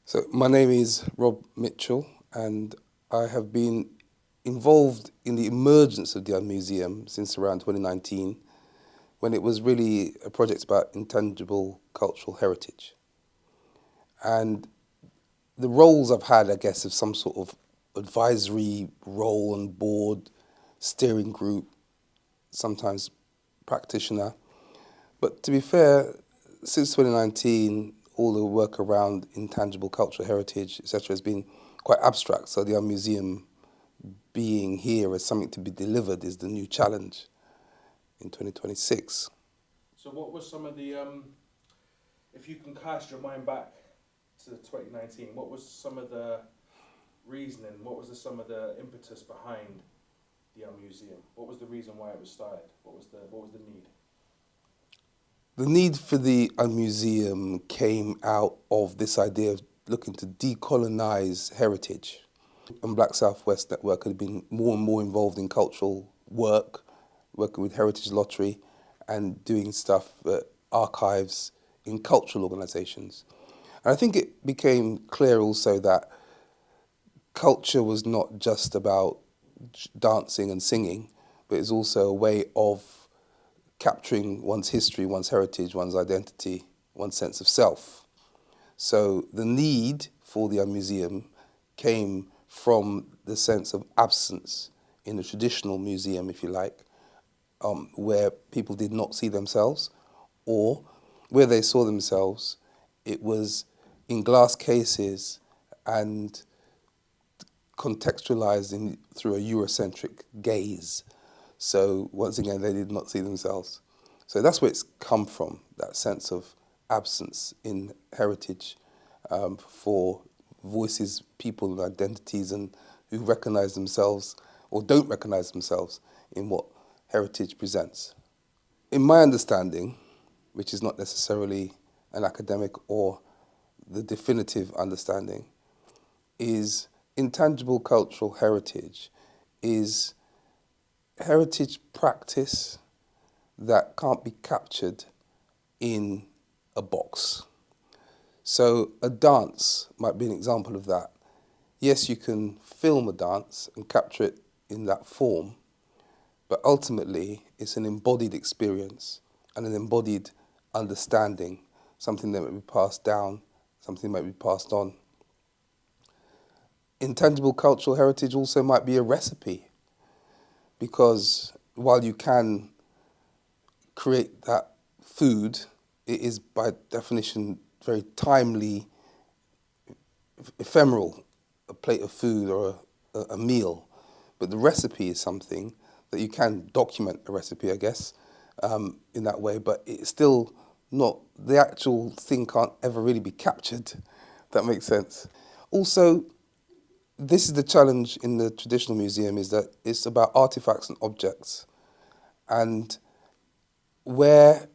So my name is Rob Mitchell, and I have been involved in the emergence of the UnMuseum since around 2019, when it was really a project about intangible cultural heritage. And the roles I've had, I guess, of some sort of advisory role on board, steering group, sometimes practitioner. But to be fair, since 2019, all the work around intangible cultural heritage, etc., has been quite abstract. So the UnMuseum being here as something to be delivered is the new challenge in 2026. So what was some of the, if you can cast your mind back to 2019, what was some of the reasoning, what was some of the impetus behind the museum? What was the reason why it was started? What was the need? The need for the UnMuseum came out of this idea of looking to decolonise heritage. And Black Southwest Network had been more and more involved in cultural work, working with Heritage Lottery and doing stuff at archives in cultural organisations. And I think it became clear also that culture was not just about dancing and singing, but it's also a way of capturing one's history, one's heritage, one's identity, one's sense of self. So the need for the UnMuseum came from the sense of absence in a traditional museum, if you like, where people did not see themselves, or where they saw themselves, it was in glass cases and contextualized through a Eurocentric gaze. So once again, they did not see themselves. So that's where it's come from, that sense of absence in heritage for voices, people and identities, and who recognize themselves or don't recognize themselves in what heritage presents. In my understanding, which is not necessarily an academic or the definitive understanding, is intangible cultural heritage is heritage practice that can't be captured in a box. So a dance might be an example of that. Yes, you can film a dance and capture it in that form, but ultimately it's an embodied experience and an embodied understanding, something that may be passed down, something that might be passed on. Intangible cultural heritage also might be a recipe, because while you can create that food, it is by definition very timely, ephemeral, a plate of food or a meal. But the recipe is something that you can document a recipe, I guess, in that way, but it's still not, the actual thing can't ever really be captured, if that makes sense. Also, this is the challenge in the traditional museum, is that it's about artifacts and objects. And where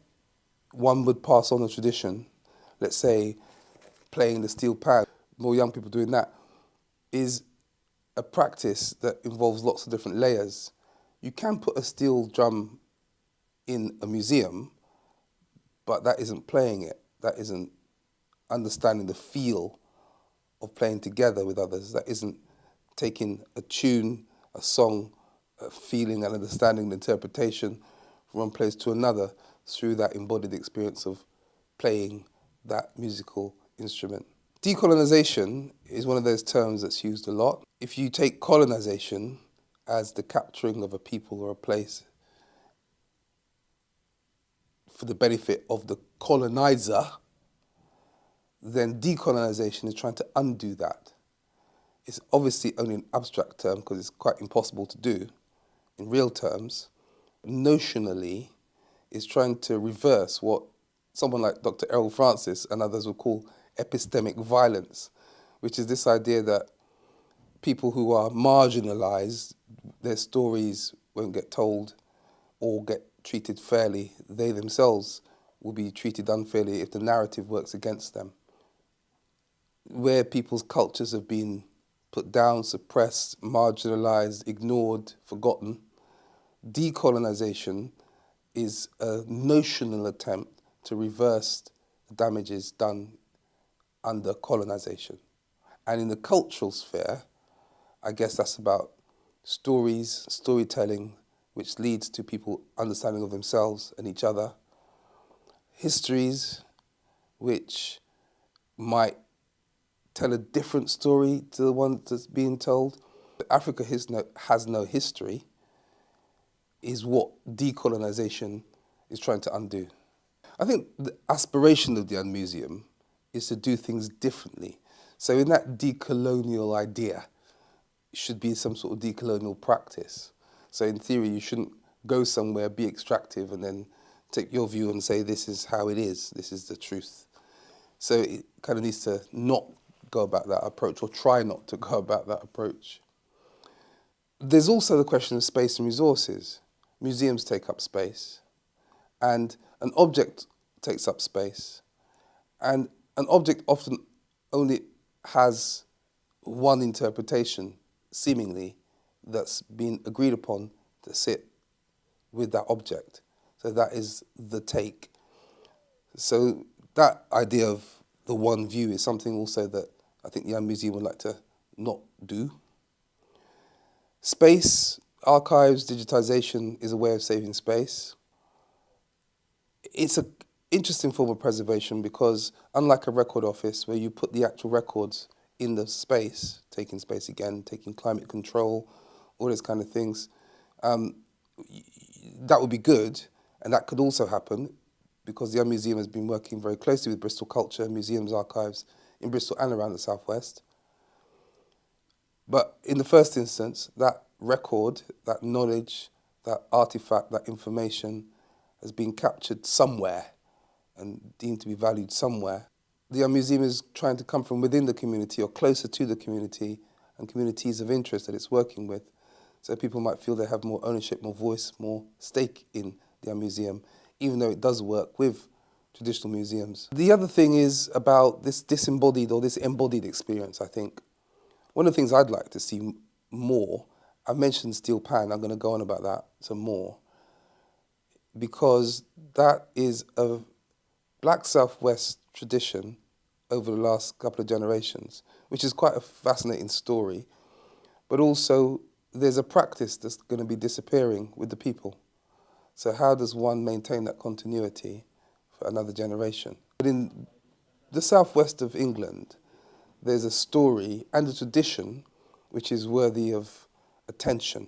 one would pass on a tradition, let's say playing the steel pan, more young people doing that, is a practice that involves lots of different layers. You can put a steel drum in a museum, but that isn't playing it. That isn't understanding the feel of playing together with others. That isn't taking a tune, a song, a feeling and understanding the interpretation from one place to another through that embodied experience of playing that musical instrument. Decolonization is one of those terms that's used a lot. If you take colonization as the capturing of a people or a place for the benefit of the colonizer, then decolonization is trying to undo that. It's obviously only an abstract term because it's quite impossible to do in real terms. Notionally, it's trying to reverse what someone like Dr. Errol Francis and others would call epistemic violence, which is this idea that people who are marginalized, their stories won't get told or get treated fairly. They themselves will be treated unfairly if the narrative works against them. Where people's cultures have been put down, suppressed, marginalized, ignored, forgotten, decolonization is a notional attempt to reverse the damages done under colonisation. And in the cultural sphere, I guess that's about stories, storytelling, which leads to people understanding of themselves and each other, histories, which might tell a different story to the one that's being told. Africa has no history is what decolonisation is trying to undo. I think the aspiration of the UnMuseum is to do things differently. So in that decolonial idea, it should be some sort of decolonial practice. So in theory, you shouldn't go somewhere, be extractive, and then take your view and say, this is how it is, this is the truth. So it kind of needs to not go about that approach, or try not to go about that approach. There's also the question of space and resources. Museums take up space, and an object takes up space, and an object often only has one interpretation, seemingly, that's been agreed upon to sit with that object. So that is the take. So that idea of the one view is something also that I think the UnMuseum would like to not do. Space, archives, digitization is a way of saving space. It's an interesting form of preservation because unlike a record office where you put the actual records in the space, taking space again, taking climate control, all those kind of things, that would be good, and that could also happen because the UnMuseum has been working very closely with Bristol Culture, museums, archives in Bristol and around the southwest. But in the first instance, that record, that knowledge, that artifact, that information has been captured somewhere and deemed to be valued somewhere. The UnMuseum is trying to come from within the community or closer to the community and communities of interest that it's working with, so people might feel they have more ownership, more voice, more stake in the UnMuseum, even though it does work with traditional museums. The other thing is about this disembodied or this embodied experience, I think. One of the things I'd like to see more, I mentioned steel pan, I'm going to go on about that some more, because that is a black Southwest tradition over the last couple of generations, which is quite a fascinating story, but also there's a practice that's going to be disappearing with the people. So how does one maintain that continuity for another generation? But in the southwest of England, there's a story and a tradition which is worthy of attention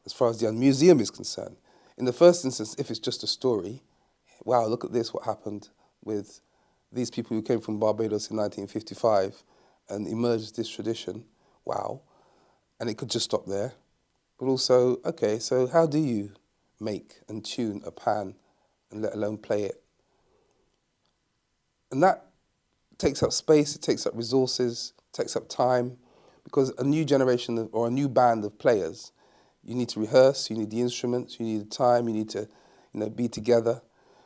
as far as the UnMuseum is concerned. In the first instance, if it's just a story, wow, look at this, what happened with these people who came from Barbados in 1955 and emerged this tradition, wow. And it could just stop there. But also, okay, so how do you make and tune a pan and let alone play it? And that takes up space, it takes up resources, takes up time, because a new generation or a new band of players, you need to rehearse, you need the instruments, you need the time, you need to be together.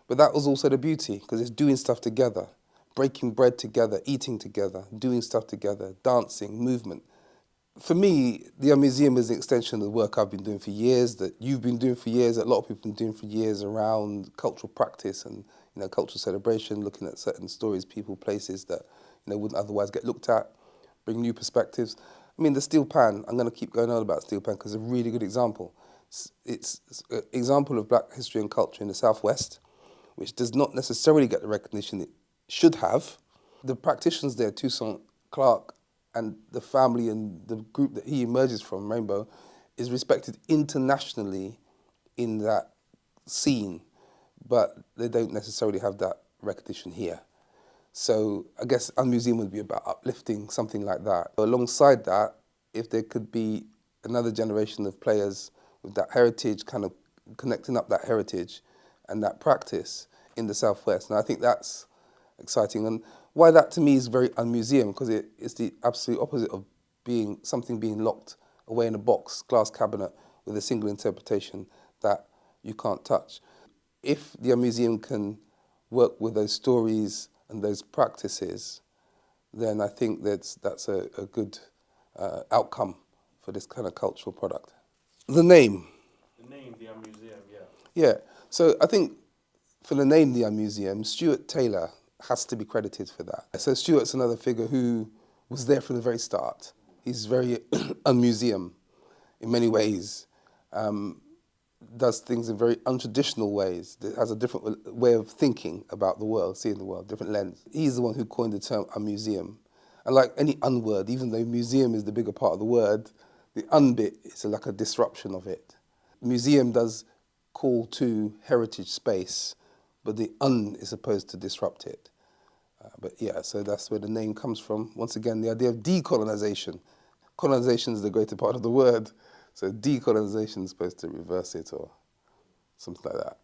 But that was also the beauty, because it's doing stuff together, breaking bread together, eating together, doing stuff together, dancing, movement. For me, the UnMuseum is an extension of the work I've been doing for years, that you've been doing for years, that a lot of people have been doing for years around cultural practice and cultural celebration, looking at certain stories, people, places that wouldn't otherwise get looked at, bring new perspectives. I mean, the steel pan, I'm going to keep going on about steel pan because it's a really good example. It's an example of black history and culture in the southwest, which does not necessarily get the recognition it should have. The practitioners there, Toussaint Clark, and the family and the group that he emerges from, Rainbow, is respected internationally in that scene, but they don't necessarily have that recognition here. So I guess UnMuseum would be about uplifting something like that. Alongside that, if there could be another generation of players with that heritage, kind of connecting up that heritage and that practice in the Southwest, and I think that's exciting. And why that to me is very UnMuseum, because it's the absolute opposite of something being locked away in a box, glass cabinet, with a single interpretation that you can't touch. If the UnMuseum can work with those stories and those practices, then I think that's a good outcome for this kind of cultural product. The name. The name, the UnMuseum, yeah. Yeah, so I think for the name, the UnMuseum, Stuart Taylor has to be credited for that. So Stuart's another figure who was there from the very start. He's very UnMuseum in many ways. Does things in very untraditional ways, that has a different way of thinking about the world, seeing the world, different lens. He's the one who coined the term unmuseum. And like any unword, even though museum is the bigger part of the word, the unbit is like a disruption of it. Museum does call to heritage space, but the is supposed to disrupt it. But yeah, so that's where the name comes from. Once again, the idea of decolonization. Colonization is the greater part of the word, so decolonization is supposed to reverse it or something like that.